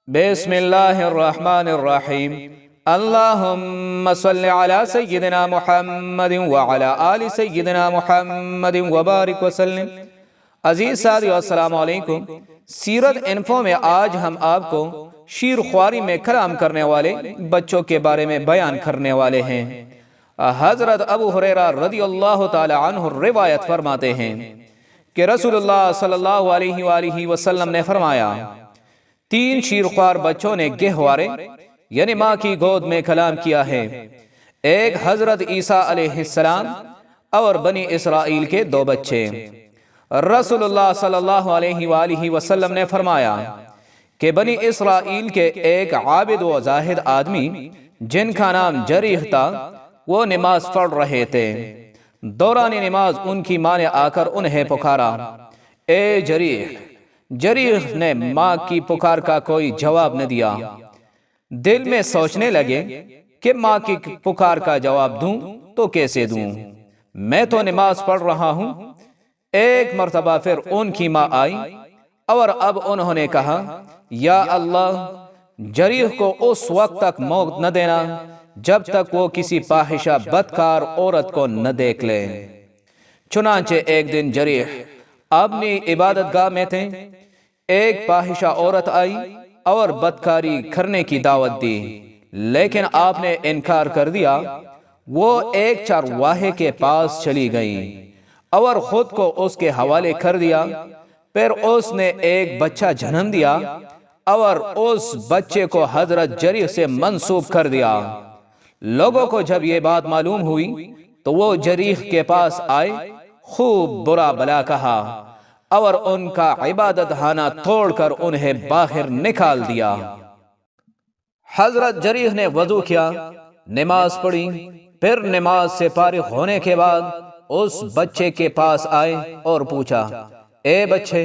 بسم اللہ الرحمن الرحیم اللہم صلی علی سیدنا محمد وعلی آل سیدنا محمد وبارک وسلم۔ عزیز ساتھیو السلام علیکم۔ سیرت انفو میں آج ہم آپ کو شیر خواری میں کلام کرنے والے بچوں کے بارے میں بیان کرنے والے ہیں۔ حضرت ابو ہریرہ رضی اللہ تعالی عنہ روایت فرماتے ہیں کہ رسول اللہ صلی اللہ علیہ وآلہ وسلم نے فرمایا، 3 شیرخوار بچوں نے گہوارے یعنی ماں کی گود میں کلام کیا ہے۔ ایک حضرت عیسیٰ علیہ السلام اور بنی اسرائیل کے 2 بچے۔ رسول اللہ صلی اللہ علیہ وآلہ وسلم نے فرمایا کہ بنی اسرائیل کے ایک عابد و زاہد آدمی جن کا نام جریح تھا، وہ نماز پڑھ رہے تھے۔ دوران نماز ان کی ماں نے آ کر انہیں پکارا، اے جریح۔ جریح نے ماں کی پکار کا کوئی جواب نہ دیا۔ دل میں سوچنے لگے کہ ماں کی پکار کا جواب دوں تو کیسے دوں، میں تو نماز پڑھ رہا ہوں۔ ایک مرتبہ پھر ان کی ماں آئی اور اب انہوں نے کہا، یا اللہ، جریح کو اس وقت تک موت نہ دینا جب تک وہ کسی فاحشہ بدکار عورت کو نہ دیکھ لے۔ چنانچہ ایک دن جریح اپنی عبادت گاہ میں تھے، ایک فاحشہ عورت آئی اور بدکاری کرنے کی دعوت دی، لیکن آپ نے انکار کر دیا۔ وہ ایک چرواہے کے پاس چلی گئی اور خود کو اس کے حوالے کر دیا۔ پھر اس نے ایک بچہ جنم دیا اور اس بچے کو حضرت جریح سے منسوب کر دیا۔ لوگوں کو جب یہ بات معلوم ہوئی تو وہ جریح کے پاس آئے، خوب برا بلا کہا اور ان کا عبادت خانہ توڑ کر انہیں باہر نکال دیا۔ حضرت جریح نے وضو کیا، نماز پڑھی، پھر نماز سے فارغ ہونے کے بعد اس بچے کے پاس آئے اور پوچھا، اے بچے،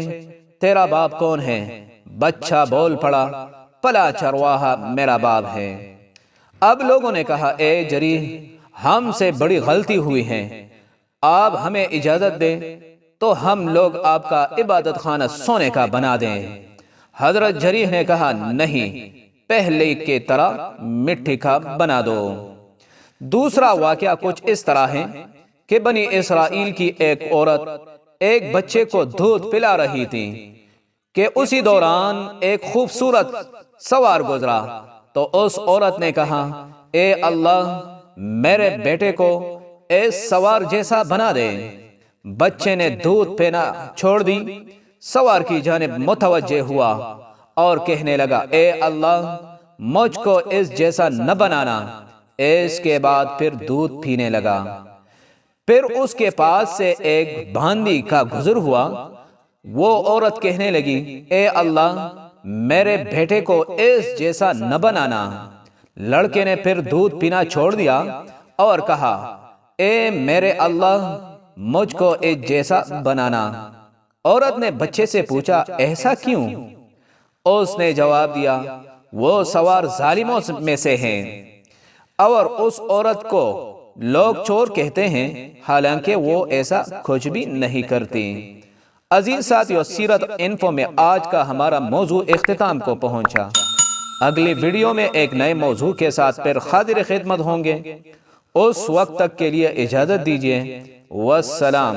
تیرا باپ کون ہے؟ بچہ بول پڑا، پلا چرواہا میرا باپ ہے۔ اب لوگوں نے کہا، اے جریح، ہم سے بڑی غلطی ہوئی ہے، آپ ہمیں اجازت دیں تو ہم لوگ آپ کا عبادت خانہ سونے کا بنا دیں۔ حضرت جریح نے کہا، نہیں، پہلے کی طرح مٹی کا بنا دو۔ دوسرا واقعہ کچھ اس طرح ہے کہ بنی اسرائیل کی ایک عورت ایک بچے کو دودھ پلا رہی تھی کہ اسی دوران ایک خوبصورت سوار گزرا، تو اس عورت نے کہا، اے اللہ، میرے بیٹے کو اس سوار جیسا بنا دے۔ بچے نے دودھ پینا چھوڑ دی، سوار کی جانب متوجہ ہوا اور کہنے لگا، اے اللہ، مجھ کو اس جیسا نہ بنانا۔ اس کے بعد پھر دودھ پینے لگا۔ پھر اس کے پاس سے ایک باندی کا گزر ہوا، وہ عورت کہنے لگی، اے اللہ، میرے بیٹے کو اس جیسا نہ بنانا۔ لڑکے نے پھر دودھ پینا چھوڑ دیا اور کہا، اے میرے اللہ، مجھ کو اس جیسا بنانا۔ عورت نے بچے سے پوچھا، ایسا کیوں؟ اس نے جواب دیا، وہ سوار ظالموں میں سے ہیں، اور اس عورت کو لوگ چور کہتے ہیں، حالانکہ وہ ایسا کچھ بھی نہیں کرتی۔ عزیز ساتھیو، سیرت انفو میں آج کا ہمارا موضوع اختتام کو پہنچا۔ اگلی ویڈیو میں ایک نئے موضوع کے ساتھ پھر حاضر خدمت ہوں گے۔ اس وقت تک کے لیے اجازت دیجیے، والسلام۔